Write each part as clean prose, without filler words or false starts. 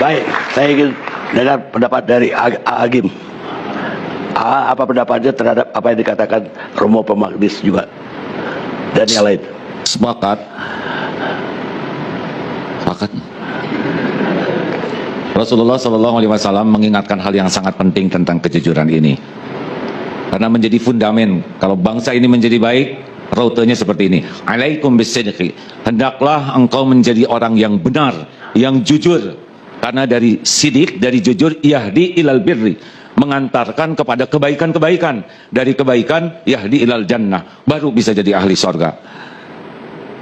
Baik, saya ingin dengar pendapat dari Agim. Apa pendapatnya terhadap apa yang dikatakan Romo Pemagdis juga dan yang lain? Sepakat. Sepakat. Rasulullah SAW mengingatkan hal yang sangat penting tentang kejujuran ini. Karena menjadi fundamen, kalau bangsa ini menjadi baik, rautenya seperti ini. Alaikum bisidqi. Hendaklah engkau menjadi orang yang benar, yang jujur. Karena dari sidik, dari jujur, yahdi ilal birri. Mengantarkan kepada kebaikan-kebaikan. Dari kebaikan, yahdi ilal jannah. Baru bisa jadi ahli sorga.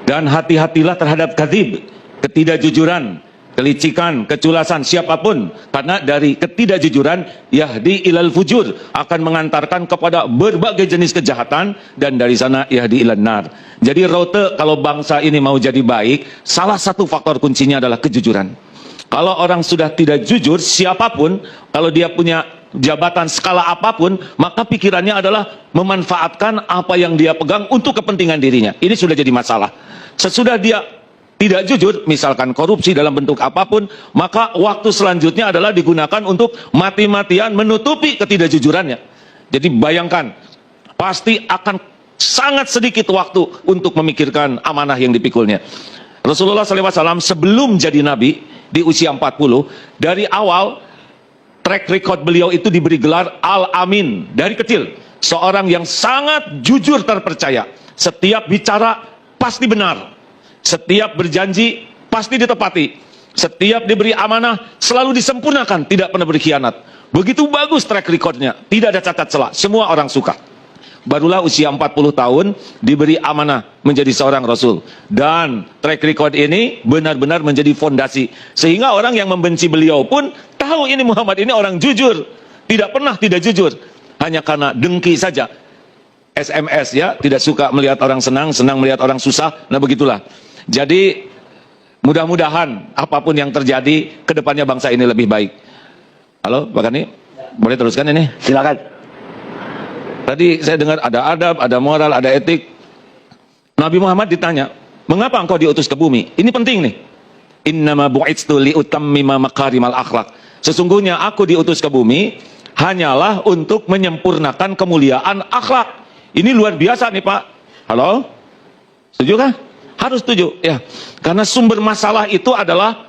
Dan hati-hatilah terhadap kadzib, ketidakjujuran, kelicikan, keculasan, siapapun. Karena dari ketidakjujuran, yahdi ilal fujur, akan mengantarkan kepada berbagai jenis kejahatan, dan dari sana yahdi ilal nar. Jadi raute kalau bangsa ini mau jadi baik, salah satu faktor kuncinya adalah kejujuran. Kalau orang sudah tidak jujur, siapapun, kalau dia punya jabatan skala apapun, maka pikirannya adalah memanfaatkan apa yang dia pegang untuk kepentingan dirinya. Ini sudah jadi masalah. Sesudah dia tidak jujur, misalkan korupsi dalam bentuk apapun, maka waktu selanjutnya adalah digunakan untuk mati-matian menutupi ketidakjujurannya. Jadi bayangkan, pasti akan sangat sedikit waktu untuk memikirkan amanah yang dipikulnya. Rasulullah SAW sebelum jadi nabi, di usia 40, dari awal track record beliau itu diberi gelar Al-Amin dari kecil. Seorang yang sangat jujur terpercaya. Setiap bicara pasti benar. Setiap berjanji pasti ditepati. Setiap diberi amanah selalu disempurnakan, tidak pernah berkhianat. Begitu bagus track recordnya, tidak ada cacat celah, semua orang suka. Barulah usia 40 tahun diberi amanah menjadi seorang Rasul. Dan track record ini benar-benar menjadi fondasi. Sehingga orang yang membenci beliau pun tahu ini Muhammad ini orang jujur. Tidak pernah tidak jujur. Hanya karena dengki saja. SMS ya, tidak suka melihat orang senang, senang melihat orang susah. Nah begitulah. Jadi mudah-mudahan apapun yang terjadi, kedepannya bangsa ini lebih baik. Halo Pak Kani, boleh teruskan ini? Silakan. Tadi saya dengar ada adab, ada moral, ada etik. Nabi Muhammad ditanya, mengapa engkau diutus ke bumi? Ini penting nih. Innama bu'itstu liutammima makarimal akhlak. Sesungguhnya aku diutus ke bumi hanyalah untuk menyempurnakan kemuliaan akhlak. Ini luar biasa nih Pak. Halo? Setuju kah? Harus setuju. Ya. Karena sumber masalah itu adalah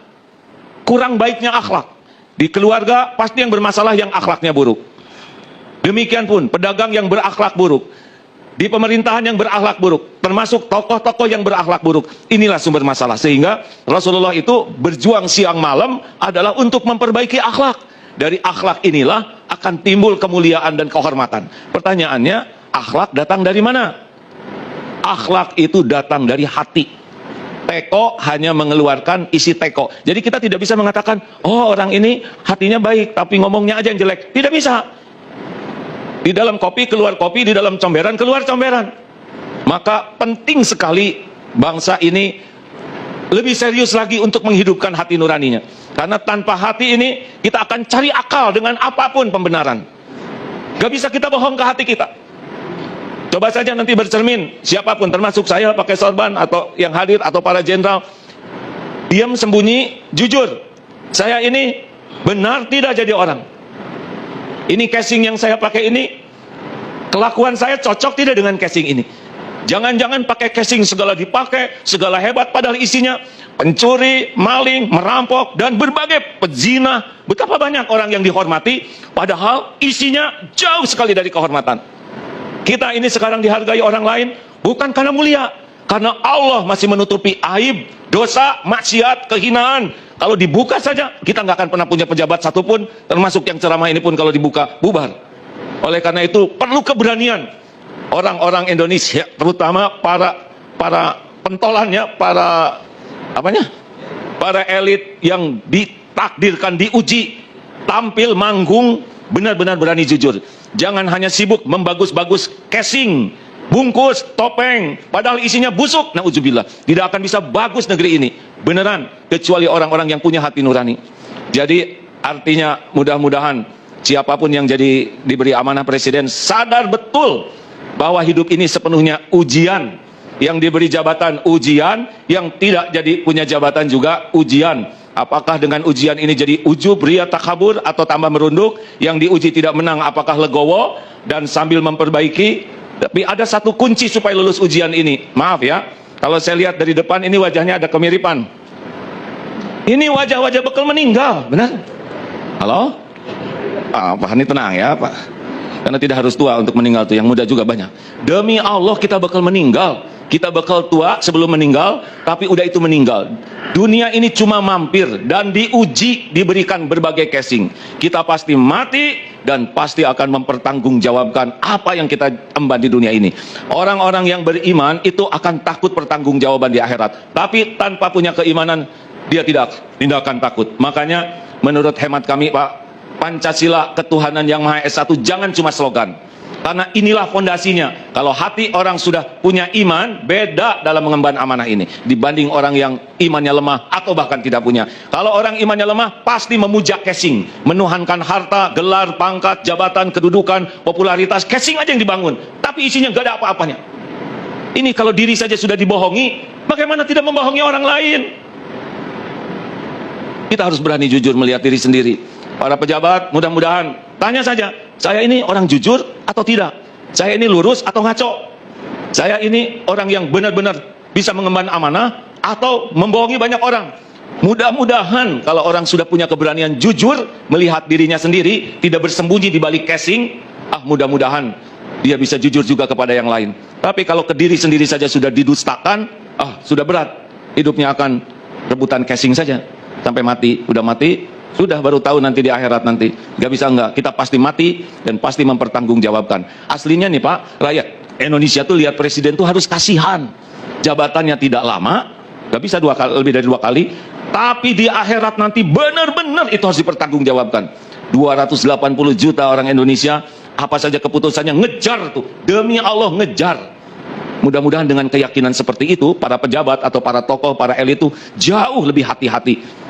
kurang baiknya akhlak. Di keluarga pasti yang bermasalah yang akhlaknya buruk. Demikian pun pedagang yang berakhlak buruk, di pemerintahan yang berakhlak buruk, termasuk tokoh-tokoh yang berakhlak buruk. Inilah sumber masalah. Sehingga Rasulullah itu berjuang siang malam adalah untuk memperbaiki akhlak. Dari akhlak inilah akan timbul kemuliaan dan kehormatan. Pertanyaannya, akhlak datang dari mana? Akhlak itu datang dari hati. Teko hanya mengeluarkan isi teko. Jadi kita tidak bisa mengatakan, oh orang ini hatinya baik tapi ngomongnya aja yang jelek. Tidak bisa. Di dalam kopi keluar kopi, di dalam comberan keluar comberan. Maka penting sekali bangsa ini lebih serius lagi untuk menghidupkan hati nuraninya. Karena tanpa hati ini kita akan cari akal dengan apapun pembenaran. Gak bisa kita bohong ke hati kita. Coba saja nanti bercermin, siapapun termasuk saya pakai sorban atau yang hadir atau para jenderal, diam sembunyi, jujur. Saya ini benar tidak jadi orang. Ini casing yang saya pakai ini, kelakuan saya cocok tidak dengan casing ini. Jangan-jangan pakai casing segala dipakai, segala hebat, padahal isinya pencuri, maling, merampok, dan berbagai pezina. Betapa banyak orang yang dihormati, padahal isinya jauh sekali dari kehormatan. Kita ini sekarang dihargai orang lain, bukan karena mulia, karena Allah masih menutupi aib, dosa, maksiat, kehinaan. Kalau dibuka saja, kita nggak akan pernah punya pejabat satupun, termasuk yang ceramah ini pun kalau dibuka, bubar. Oleh karena itu, perlu keberanian orang-orang Indonesia, terutama para pentolannya, para elit yang ditakdirkan, diuji, tampil, manggung, benar-benar berani jujur. Jangan hanya sibuk membagus-bagus casing, bungkus, topeng, padahal isinya busuk. Na'udzubillah, tidak akan bisa bagus negeri ini beneran kecuali orang-orang yang punya hati nurani. Jadi artinya mudah-mudahan siapapun yang jadi diberi amanah presiden sadar betul bahwa hidup ini sepenuhnya ujian. Yang diberi jabatan ujian, yang tidak jadi punya jabatan juga ujian. Apakah dengan ujian ini jadi ujub, ria, takabur, atau tambah merunduk? Yang diuji tidak menang, apakah legowo dan sambil memperbaiki? Tapi ada satu kunci supaya lulus ujian ini. Maaf ya, kalau saya lihat dari depan ini wajahnya ada kemiripan. Ini wajah-wajah bekal meninggal, benar? Halo? Pak Hani tenang ya Pak, karena tidak harus tua untuk meninggal tuh, yang muda juga banyak. Demi Allah kita bakal meninggal. Kita bakal tua sebelum meninggal, tapi udah itu meninggal. Dunia ini cuma mampir dan diuji, diberikan berbagai casing. Kita pasti mati dan pasti akan mempertanggungjawabkan apa yang kita emban di dunia ini. Orang-orang yang beriman itu akan takut pertanggungjawaban di akhirat. Tapi tanpa punya keimanan, dia tidak akan takut. Makanya menurut hemat kami Pak, Pancasila ketuhanan yang Maha Esa itu jangan cuma slogan. Karena inilah fondasinya. Kalau hati orang sudah punya iman, beda dalam mengemban amanah ini dibanding orang yang imannya lemah atau bahkan tidak punya. Kalau orang imannya lemah, pasti memuja casing, menuhankan harta, gelar, pangkat, jabatan, kedudukan, popularitas. Casing aja yang dibangun, tapi isinya gak ada apa-apanya. Ini kalau diri saja sudah dibohongi, bagaimana tidak membohongi orang lain? Kita harus berani jujur melihat diri sendiri. Para pejabat, mudah-mudahan tanya saja, saya ini orang jujur atau tidak? Saya ini lurus atau ngaco? Saya ini orang yang benar-benar bisa mengemban amanah atau membohongi banyak orang? Mudah-mudahan kalau orang sudah punya keberanian jujur melihat dirinya sendiri, tidak bersembunyi di balik casing, mudah-mudahan dia bisa jujur juga kepada yang lain. Tapi kalau ke diri sendiri saja sudah didustakan, sudah berat. Hidupnya akan rebutan casing saja sampai mati. Udah mati, sudah baru tahu nanti di akhirat nanti. Gak bisa enggak, kita pasti mati dan pasti mempertanggungjawabkan. Aslinya nih Pak, rakyat Indonesia tuh lihat presiden tuh harus kasihan. Jabatannya tidak lama, gak bisa lebih dari 2 kali. Tapi di akhirat nanti benar-benar itu harus dipertanggungjawabkan. 280 juta orang Indonesia, apa saja keputusannya ngejar tuh. Demi Allah ngejar. Mudah-mudahan dengan keyakinan seperti itu, para pejabat atau para tokoh, para elit itu jauh lebih hati-hati.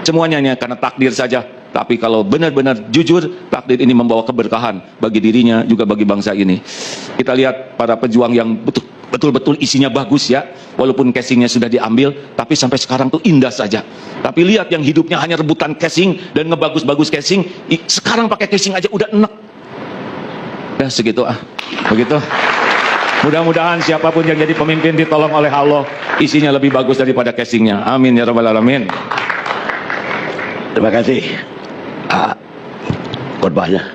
Semuanya hanya karena takdir saja. Tapi kalau benar-benar jujur, takdir ini membawa keberkahan bagi dirinya, juga bagi bangsa ini. Kita lihat para pejuang yang betul-betul isinya bagus ya. Walaupun casingnya sudah diambil, tapi sampai sekarang tuh indah saja. Tapi lihat yang hidupnya hanya rebutan casing dan ngebagus-bagus casing. Sekarang pakai casing aja udah enak. Udah segitu begitu. Mudah-mudahan siapapun yang jadi pemimpin ditolong oleh Allah, isinya lebih bagus daripada casingnya. Amin ya rabbal alamin. Terima kasih khotbahnya.